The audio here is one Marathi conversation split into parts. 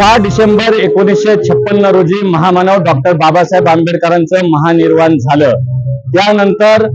6 डिसेंबर 1956 रोजी महामानव डॉक्टर बाबासाहेब आंबेडकरांचं महानिर्वाण झालं। त्यानंतर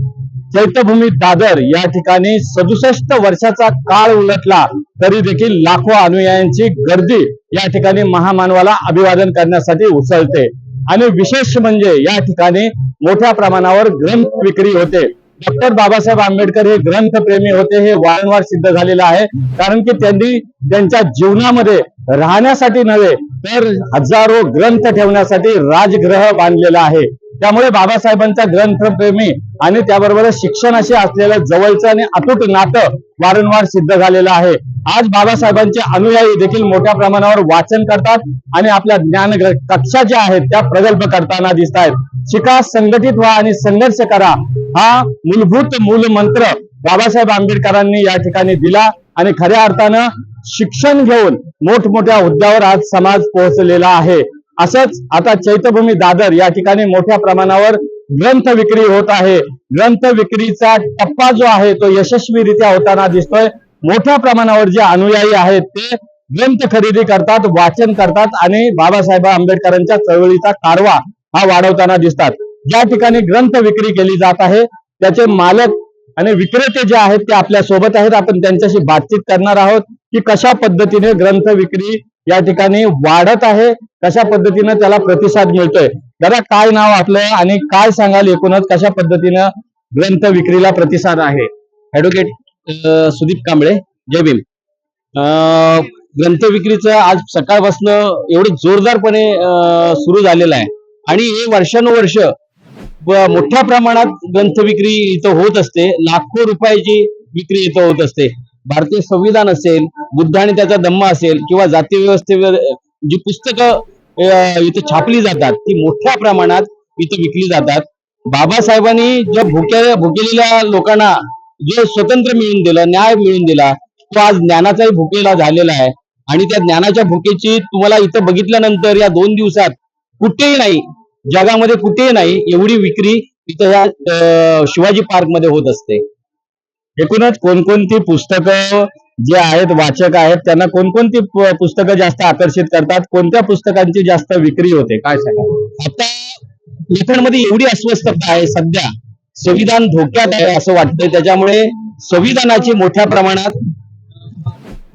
चैत्यभूमी दादर या ठिकाणी 67 वर्षाचा काळ उलटला तरी देखील लाखो अनुयायांची गर्दी या ठिकाणी महामानवाला अभिवादन करण्यासाठी उसळते। आणि विशेष म्हणजे या ठिकाणी मोठ्या प्रमाणावर ग्रंथ विक्री होते। डॉक्टर बाबासाहेब आंबेडकर हे ग्रंथप्रेमी होते हे वारंवार सिद्ध झालेलं आहे, कारण की त्यांनी त्यांच्या जीवनामध्ये राहण्यासाठी नव्हे तर हजारो ग्रंथ ठेवण्यासाठी राजगृह बांधलेला आहे। त्यामुळे बाबासाहेबांचा ग्रंथप्रेमी आणि त्याबरोबर शिक्षणाशी असलेलं जवळचं आणि अतूट नातं वारंवार सिद्ध झालेलं आहे। आज बाबासाहेबांचे अनुयायी देखील मोठ्या प्रमाणावर वाचन करतात आणि आपल्या ज्ञान कक्षा ज्या आहेत त्या प्रगल्भ करताना दिसत आहेत। शिका, संघटित व्हा आणि संघर्ष करा हा मूलभूत मूलमंत्र बाबासाहेब आंबेडकरांनी या ठिकाणी दिला आणि खऱ्या अर्थानं शिक्षण घेऊन मोठमोठ्या हुद्द्यावर आज समाज पोहोचलेला आहे। असंच आता चैत्यभूमी दादर या ठिकाणी मोठ्या प्रमाणावर ग्रंथ विक्री होत आहे। ग्रंथ विक्रीचा टप्पा जो आहे तो यशस्वीरित्या होताना दिसतोय। मोठ्या प्रमाणावर जे अनुयायी आहेत ते ग्रंथ खरेदी करतात, वाचन करतात आणि बाबासाहेब आंबेडकरांच्या चळवळीचा कारवा हा वाढवताना दिसतात। ज्या ठिकाणी ग्रंथ विक्री केली जात आहे त्याचे मालक आणि विक्रेते जे आहेत ते आपल्या सोबत आहेत। आपण त्यांच्याशी बातचीत करणार आहोत की कशा पद्धतीने ग्रंथ विक्री या ठिकाणी वाढत आहे, कशा पद्धतीने त्याला प्रतिसाद मिळतोय। दादा, काय नाव आपलं आणि काय सांगाल एकूणच कशा पद्धतीने ग्रंथ विक्रीला प्रतिसाद आहे? ऍडव्होकेट सुदीप कांबळे, जय भीम। ग्रंथ विक्रीचं आज सकाळपासून एवढं जोरदारपणे सुरू झालेलं आहे आणि हे वर्षानुवर्ष मोठ्या प्रमाणात ग्रंथ विक्री इथं होत असते। लाखो रुपयाची विक्री इथं होत असते। भारतीय संविधान असेल, बुद्ध आणि त्याचा धम्म असेल किंवा जाती व्यवस्थेवर जी पुस्तकं इथं छापली जातात ती मोठ्या प्रमाणात इथं विकली जातात। बाबासाहेबांनी ज्या भुकेलेल्या लोकांना जो स्वतंत्र मिळून दिलं, न्याय मिळून दिला, तो आज ज्ञानाचाही भुकेला झालेला आहे आणि त्या ज्ञानाच्या भुकेची तुम्हाला इथं बघितल्यानंतर या 2 दिवसात कुठेही नाही, जगामध्ये कुठेही नाही एवढी विक्री इथं या शिवाजी पार्क मध्ये होत असते। एकूणच कोणकोणती पुस्तकं जे आहेत, वाचक आहेत, त्यांना कोणकोणती पुस्तकं जास्त आकर्षित करतात, कोणत्या पुस्तकांची जास्त विक्री होते, काय सांगा? आता लोकांमध्ये एवढी अस्वस्थता आहे, सध्या संविधान धोक्यात आहे असं वाटतंय। त्याच्यामुळे संविधानाची मोठ्या प्रमाणात,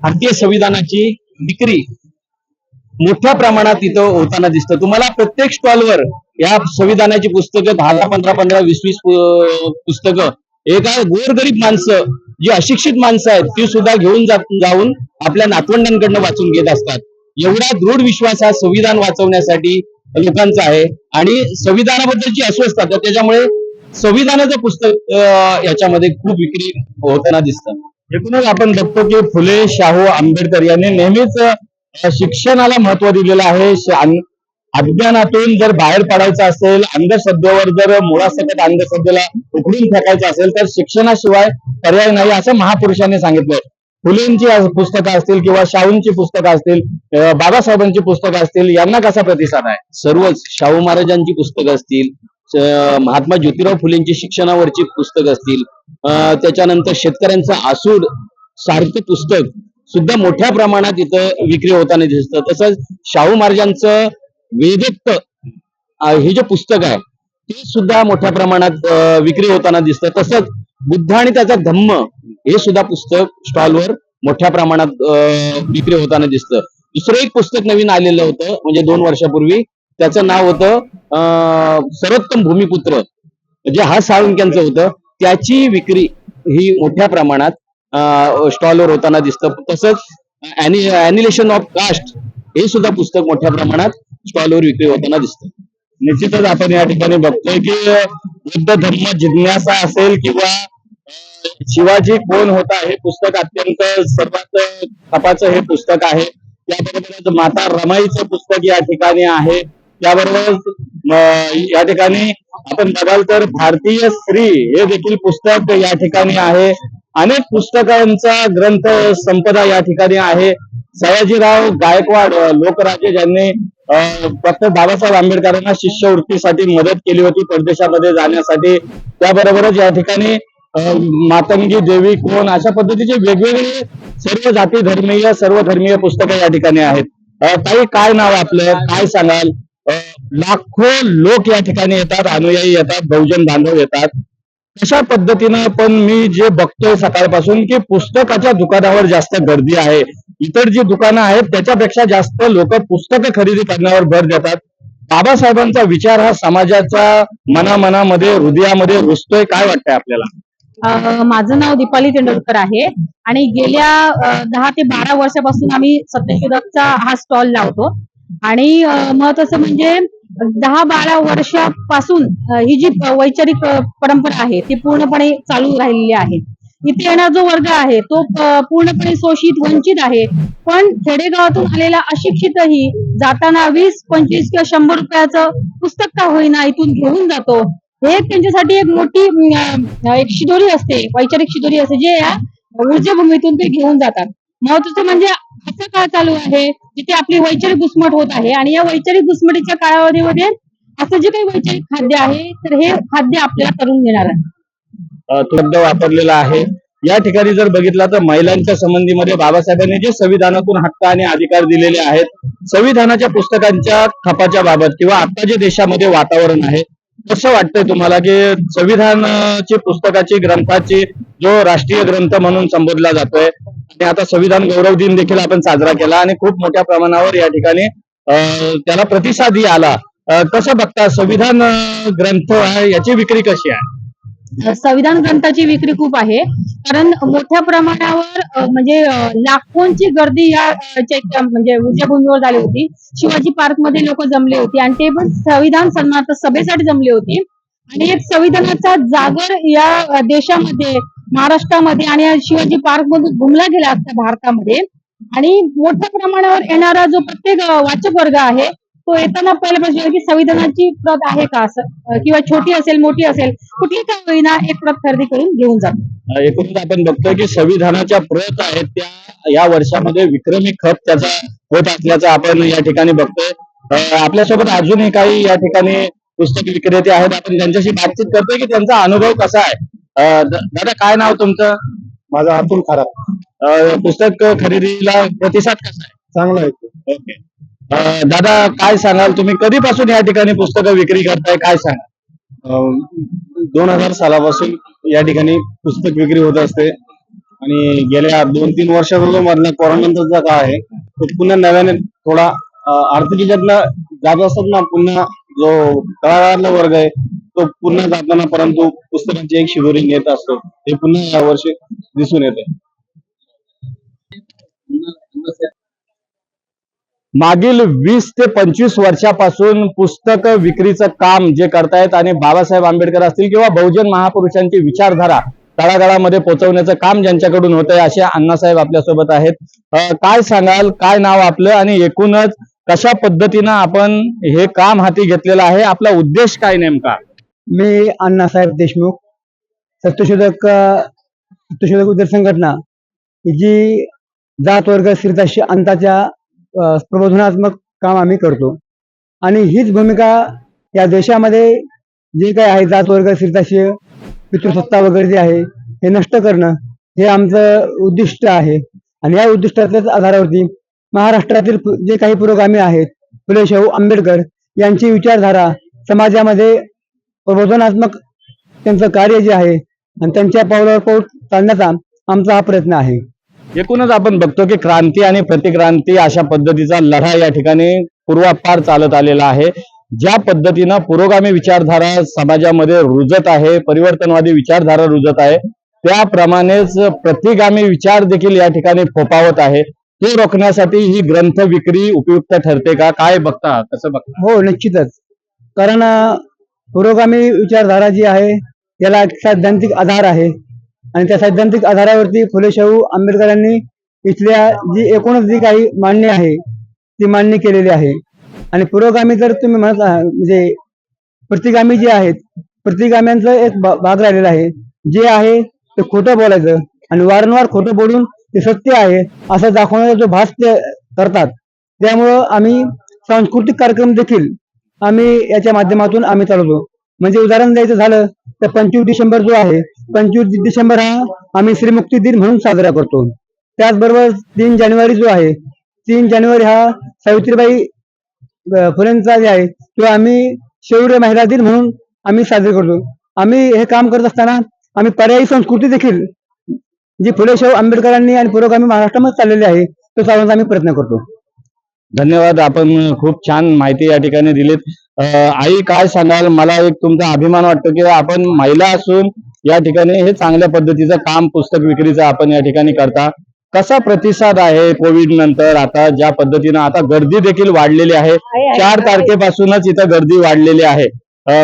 भारतीय संविधानाची विक्री मोठ्या प्रमाणात इथं होताना दिसतं। तुम्हाला प्रत्येक स्टॉलवर या संविधानाची पुस्तकं 10, 15, 20 पुस्तकं एका गोरगरीब माणसं, जी अशिक्षित माणसं आहेत ती सुद्धा घेऊन जाऊन आपल्या नातवंडांकडनं वाचून घेत असतात। एवढा दृढ विश्वास हा संविधान वाचवण्यासाठी लोकांचा आहे आणि संविधानाबद्दलची अस्वस्थता, त्याच्यामुळे संविधानाचं पुस्तक याच्यामध्ये खूप विक्री होताना दिसतं। एकूणच आपण बघतो की फुले शाहू आंबेडकर यांनी नेहमीच शिक्षणाला महत्व दिलेलं आहे। अज्ञानातून जर बाहेर पडायचं असेल, अंधश्रद्धेवर जर मुळासकट अंधश्रद्धेला उखडून फेकायचं असेल तर शिक्षणाशिवाय पर्याय नाही असं महापुरुषांनी सांगितलंय। फुलेंची पुस्तकं असतील किंवा शाहूंची पुस्तकं असतील, बाबासाहेबांची पुस्तकं असतील, यांना कसा प्रतिसाद आहे? सर्वच शाहू महाराजांची पुस्तकं असतील, महात्मा ज्योतिराव फुलेंची शिक्षणावरची पुस्तकं असतील, त्याच्यानंतर शेतकऱ्यांचं आसूड सारखं पुस्तक सुद्धा मोठ्या प्रमाणात इथं विक्री होताना दिसतं। तसंच शाहू महाराजांचं वेदोक्त हे जे पुस्तक आहे ते सुद्धा मोठ्या प्रमाणात विक्री होताना दिसतं। तसंच बुद्ध आणि त्याचा धम्म हे सुद्धा पुस्तक स्टॉलवर मोठ्या प्रमाणात विक्री होताना दिसतं। दुसरं एक पुस्तक नवीन आलेलं होतं म्हणजे 2 वर्षापूर्वी, त्याचं नाव होतं सर्वोत्तम भूमिपुत्र, जे हा साळुंक्यांचं होतं, त्याची विक्री ही मोठ्या प्रमाणात स्टॉलवर होताना दिसतं। तसंच ॲनिलेशन ऑफ कास्ट हे सुद्धा पुस्तक मोठ्या प्रमाणात स्टॉलवर विक्री होताना दिसतं। निश्चितच आपण या ठिकाणी बघतोय की बुद्ध धम्म जिज्ञासा असेल किंवा शिवाजी कोण होता हे पुस्तक अत्यंत सर्वात खपाचं हे पुस्तक आहे। त्याबरोबरच माता रमाईचं पुस्तक या ठिकाणी आहे। त्याबरोबर या ठिकाणी आपण बघाल तर भारतीय स्त्री हे देखील पुस्तक या ठिकाणी आहे। अनेक पुस्तकांचा ग्रंथ संपदा या ठिकाणी आहे। सयाजीराव गायकवाड लोकराजे ज्यांनी डॉक्टर बाबासाहेब आंबेडकरांना शिष्यवृत्तीसाठी मदत केली होती परदेशामध्ये जाण्यासाठी, त्याबरोबरच या ठिकाणी मातंगी देवी कोण अशा पद्धतीचे वेगवेगळे सर्व जाती धर्मीय सर्व धर्मीय पुस्तकं या ठिकाणी आहेत। ताई, काय नाव आपलं, काय सांगाल? लाखो लोक या ठिकाणी येतात, अनुयायी येतात, बहुजन बांधव येतात. कशा पद्धतीनं पण मी जे बघतोय सकाळपासून की पुस्तकाच्या दुकानावर जास्त गर्दी आहे. इतर जी दुकानं आहेत त्याच्यापेक्षा जास्त लोक पुस्तकं खरेदी करण्यावर भर देतात. बाबासाहेबांचा विचार हा समाजाच्या मनामनामध्ये, हृदयामध्ये रुजतोय. काय वाटतंय आपल्याला? माझं नाव दीपाली तेंडुलकर आहे आणि गेल्या 10 ते 12 वर्षापासून आम्ही सत्यशोधकचा हा स्टॉल लावतो आणि महत्वाचं म्हणजे 10-12 वर्षापासून ही जी वैचारिक परंपरा आहे ती पूर्णपणे चालू राहिलेली आहे. इथे येणारा जो वर्ग आहे तो पूर्णपणे शोषित वंचित आहे, पण खेडेगावातून आलेला अशिक्षितही जाताना 20-25 किंवा 100 रुपयाचं पुस्तक का होईना इथून घेऊन जातो. हे त्यांच्यासाठी एक मोठी एक शिदोरी असते, वैचारिक शिदोरी असते, जे या ऊर्जाभूमीतून ते घेऊन जातात. महत्वाचं म्हणजे असा काळ चालू आहे जिथे आपली वैचारिक घुसमट होत आहे आणि या वैचारिक घुसमटीच्या कालावधीमध्ये असं जे काही वैचारिक खाद्य आहे तर हे खाद्य आपल्याला करून घेणार आहे. तो शब्द वापरलेला आहे. या ठिकाणी जर बघितला तर महिलांच्या संबंधीमध्ये बाबासाहेबांनी जे संविधानातून हक्क आणि अधिकार दिलेले आहेत, संविधानाच्या पुस्तकांच्या खपाच्या बाबत किंवा आता जे देशामध्ये वातावरण आहे, कसं वाटतंय तुम्हाला की संविधानाची पुस्तकाची ग्रंथाची जो राष्ट्रीय ग्रंथ म्हणून संबोधला जातोय आणि आता संविधान गौरव दिन देखील आपण साजरा केला आणि खूप मोठ्या प्रमाणावर या ठिकाणी त्याला प्रतिसादही आला. कसं बघता संविधान ग्रंथ आहे याची विक्री कशी आहे? संविधान ग्रंथाची विक्री खूप आहे, कारण मोठ्या प्रमाणावर म्हणजे लाखोंची गर्दी या म्हणजे ऊर्जाभूमीवर झाली होती. शिवाजी पार्क मध्ये लोक जमले होते आणि ते पण संविधान सन्मानार्थ सभेसाठी जमले होते आणि एक संविधानाचा जागर या देशामध्ये, महाराष्ट्रामध्ये आणि या शिवाजी पार्क मधून घुमला गेला असता भारतामध्ये. आणि मोठ्या प्रमाणावर येणारा जो प्रत्येक वाचक वर्ग आहे तो येताना पहिला प्रश्न की संविधानाची प्रत आहे का, असं किंवा छोटी असेल मोठी असेल कुठली का होईना एक प्रत खरेदी करून घेऊन जातो. एकूणच आपण बघतोय की संविधानाच्या प्रत आहेत त्या या वर्षामध्ये विक्रमी खप त्याचा होत असल्याचं आपण या ठिकाणी बघतोय. आपल्यासोबत अजूनही काही या ठिकाणी पुस्तक विक्रेते आहेत, आपण त्यांच्याशी बातचीत करतोय की त्यांचा अनुभव कसा आहे. दादा, काय नाव तुमचं? माझा अतुल खराब. पुस्तक खरेदीला प्रतिसाद कसा आहे? चांगला आहे. ओके. दादा, काय सांगाल, तुम्ही कधीपासून या ठिकाणी पुस्तकं विक्री करताय, काय सांगाल? 2000 सालापासून या ठिकाणी पुस्तक विक्री होत असते आणि गेल्या 2-3 वर्षापूर्वी मधला कोरोनानंतरचा काळ आहे तो पुन्हा नव्याने थोडा आर्थिक याच्यातला जात असतात ना, पुन्हा जो तळागाळातला वर्ग आहे तो पुन्हा जाताना, परंतु पुस्तकांची एक शिदोरी नेत असतो हे पुन्हा यावर्षी दिसून येते. मागील 20 ते 25 वर्षापासून पुस्तक विक्रीचं काम जे करतायत आणि बाबासाहेब आंबेडकर असतील किंवा बहुजन महापुरुषांची विचारधारा तळागाळामध्ये पोहोचवण्याचं काम ज्यांच्याकडून होतंय असे अण्णासाहेब आपल्यासोबत आहेत. काय सांगाल, काय नाव आपलं आणि एकूणच कशा पद्धतीनं आपण हे काम हाती घेतलेलं आहे, आपला उद्देश काय नेमका? मी अण्णासाहेब देशमुख, सत्यशोधक उद्योग संघटना जी जात वर्ग स्त्रीताशी अंताच्या प्रबोधनात्मक काम आम्ही करतो आणि हीच भूमिका या देशामध्ये जे काही आहे जात वर्ग स्त्रीताशी पितृसत्ता वगैरे जे आहे हे नष्ट करणं हे आमचं उद्दिष्ट आहे. आणि या उद्दिष्टाच्याच आधारावरती महाराष्ट्रातील जे काही पुरोगामी आहेत, फुले शाहू आंबेडकर यांची विचारधारा समाजामध्ये प्रबोधनात्मक त्यांचं कार्य जे आहे आणि त्यांच्या पावलावर पाऊल चालण्याचा आमचा हा प्रयत्न आहे. एकूणच आपण बघतो की क्रांती आणि प्रतिक्रांती अशा पद्धतीचा लढा या ठिकाणी पूर्वापार चालत आलेला आहे. ज्या पद्धतीनं पुरोगामी विचारधारा समाजामध्ये रुजत आहे, परिवर्तनवादी विचारधारा रुजत आहे, त्याप्रमाणेच प्रतिगामी विचार देखील या ठिकाणी फोफावत आहे. ते रोखण्यासाठी ही ग्रंथ विक्री उपयुक्त ठरते का, काय बघता, कसं बघता? हो, निश्चितच. कारण पुरोगामी विचारधारा जी आहे याला एक सैद्धांतिक आधार आहे आणि त्या सैद्धांतिक आधारावरती फुले शाहू आंबेडकरांनी इथल्या एकूणच जी काही मांडणी आहे ती मांडणी केलेली आहे. आणि पुरोगामी जर तुम्ही म्हणत म्हणजे प्रतिगामी जे आहेत, प्रतिगाम्यांचा एक भाग राहिलेला आहे, जे आहे ते खोटं बोलायचं आणि वारंवार खोटं बोलून ते सत्य आहे असं दाखवण्याचा जो भास ते करतात. त्यामुळं आम्ही सांस्कृतिक कार्यक्रम देखील आम्ही याच्या माध्यमातून आम्ही चालवतो. म्हणजे उदाहरण द्यायचं झालं तर 25 डिसेंबर जो आहे, 25 डिसेंबर हा आम्ही श्रीमुक्ती दिन म्हणून साजरा करतो. त्याचबरोबर 3 जानेवारी जो आहे 3 जानेवारी हा सावित्रीबाई फुलेंचा जे आहे तो आम्ही शौर्य महिला दिन म्हणून आम्ही साजरे करतो. आम्ही हे काम करत असताना आम्ही पर्यायी संस्कृती देखील जी फुले शाहू आंबेडकरांनी आणि पुरोगामी महाराष्ट्रामध्ये चाललेली आहे तो चालवण्याचा आम्ही प्रयत्न करतो. धन्यवाद. आपण खूप छान माहिती या ठिकाणी दिलीत. आई, काय सांगाल? मला एक तुमचा अभिमान वाटतो की आपण महिला असून या ठिकाणी हे चांगल्या पद्धतीचं काम पुस्तक विक्रीचं आपण या ठिकाणी करता. कसा प्रतिसाद आहे कोविड नंतर? आता ज्या पद्धतीनं आता गर्दी देखील वाढलेली आहे. 4 तारखेपासूनच इथं गर्दी वाढलेली आहे.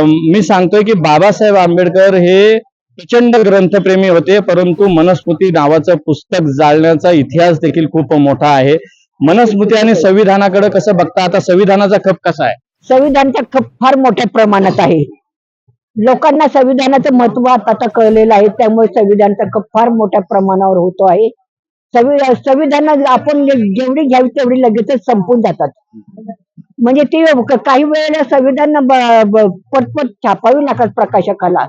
मी सांगतोय की बाबासाहेब आंबेडकर हे प्रचंड ग्रंथप्रेमी होते, परंतु मनुस्मृती नावाचं पुस्तक जाळण्याचा इतिहास देखील खूप मोठा आहे. मनुस्मृती आणि संविधानाकडे कसं बघता? आता संविधानाचा खप कसा आहे? संविधानाचा खप फार मोठ्या प्रमाणात आहे. लोकांना संविधानाचं महत्व आता कळलेलं आहे, त्यामुळे संविधानाचा खप फार मोठ्या प्रमाणावर होतो आहे. संविधान आपण जेवढी घ्यावी तेवढी लगेचच संपून जातात. म्हणजे ती काही वेळेला संविधान पटपट छापावी लागतात प्रकाशकाला,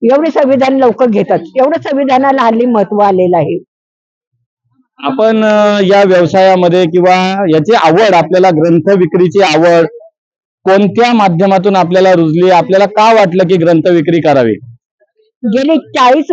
एवढे संविधान लवकर घेतात. एवढं संविधानाला हल्ली महत्व आलेलं आहे. आपण या व्यवसायामध्ये किंवा याची आवड, आपल्याला ग्रंथ विक्रीची आवड कोणत्या माध्यमातून आपल्याला रुजली? आपल्याला का वाटलं की ग्रंथ विक्री करावी? गेली 40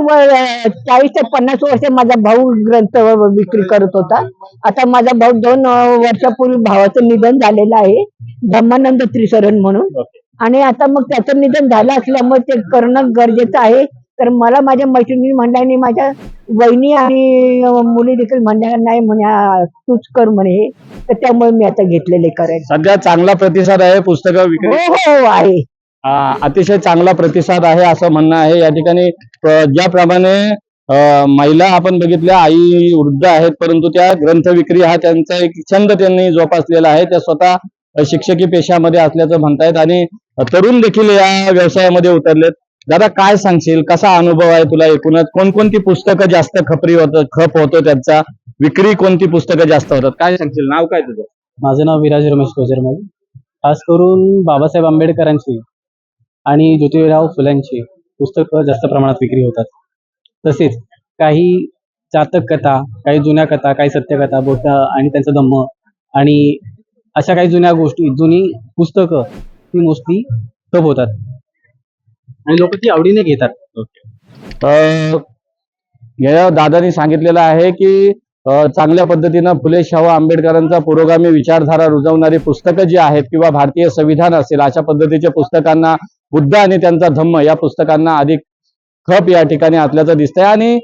ते 50 वर्ष माझा भाऊ ग्रंथ विक्री करत होता. आता माझा भाऊ 2 वर्षापूर्वी भावाचं निधन झालेलं आहे, धम्मानंद त्रिसरण म्हणून. आणि आता मग त्याचं निधन झालं असल्यामुळे ते करणं गरजेचं आहे. तर मला माझ्या मैत्रिणी म्हणल्या आणि माझ्या वहिनी आणि मुली देखील म्हणल्या नाही म्हणे तूच कर म्हणे, तर त्यामुळे मी आता घेतलेले करायचं. सध्या चांगला प्रतिसाद आहे पुस्तक विक्री? हो हो आहे. अतिशय चांगला प्रतिसाद आहे असं म्हणणं आहे. या ठिकाणी ज्याप्रमाणे महिला आपण बघितल्या, आई वृद्ध आहेत, परंतु त्या ग्रंथ विक्री हा त्यांचा एक छंद त्यांनी जोपासलेला आहे. त्या स्वतः शिक्षकी पेशामध्ये असल्याचं म्हणतायत आणि तरुण देखील या व्यवसायामध्ये उतरलेत. दादा, काय सांगशील? कसा अनुभव आहे तुला एकूणच? कोणकोणती पुस्तकं जास्त खप होतो त्यांचा? विक्री कोणती पुस्तकं जास्त होतात? काय सांगशील? नाव काय तुझं? माझं नाव विराज रमेश कोजरमल. खास करून बाबासाहेब आंबेडकरांची आणि ज्योतिराव फुल्यांची पुस्तकं जास्त प्रमाणात विक्री होतात. तसेच काही जातक कथा, काही जुन्या कथा, काही सत्यकथा, बौद्ध आणि त्यांचं धम्म आणि अशा काही जुन्या गोष्टी, जुनी पुस्तकं ती मोस्टली खप होतात आणि लोक ती आवडीने घेतात. या दादानी सांगितलेलं आहे की चांगल्या पद्धतीनं फुले शाहू आंबेडकरांचा पुरोगामी विचारधारा रुजवणारी पुस्तकं जी आहेत किंवा भारतीय संविधान असेल अशा पद्धतीच्या पुस्तकांना, बुद्ध आणि त्यांचा धम्म या पुस्तकांना अधिक खप या ठिकाणी असल्याचं दिसतंय. आणि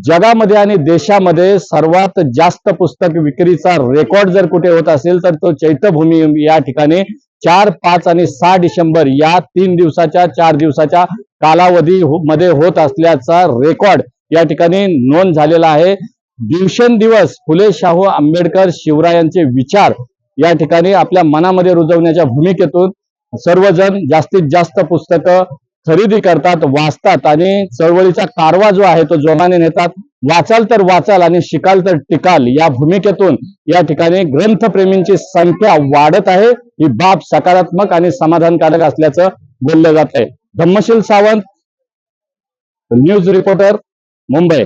जगामध्ये आणि देशामध्ये सर्वात जास्त पुस्तक विक्रीचा रेकॉर्ड जर कुठे होत असेल तर तो चैत्यभूमी या ठिकाणी 4, 5 आणि 6 डिसेंबर या 3 दिवसाच्या 4 दिवसाच्या कालावधी मध्ये होत असल्याचा रेकॉर्ड या ठिकाणी नोंद झालेला आहे. दिवसेंदिवस फुले शाहू आंबेडकर शिवरायांचे विचार या ठिकाणी आपल्या मनामध्ये रुजवण्याच्या भूमिकेतून सर्वजण जास्तीत जास्त पुस्तकं खरेदी करतात, वाचतात आणि चळवळीचा कारवा जो आहे तो जोमाने नेतात. वाचाल तर वाचाल आणि शिकाल तर टिकाल या भूमिकेतून या ठिकाणी ग्रंथप्रेमींची संख्या वाढत आहे. ही बाब सकारात्मक आणि समाधानकारक असल्याचं बोललं जात आहे. Dhammasheel Sawant, news reporter, Mumbai.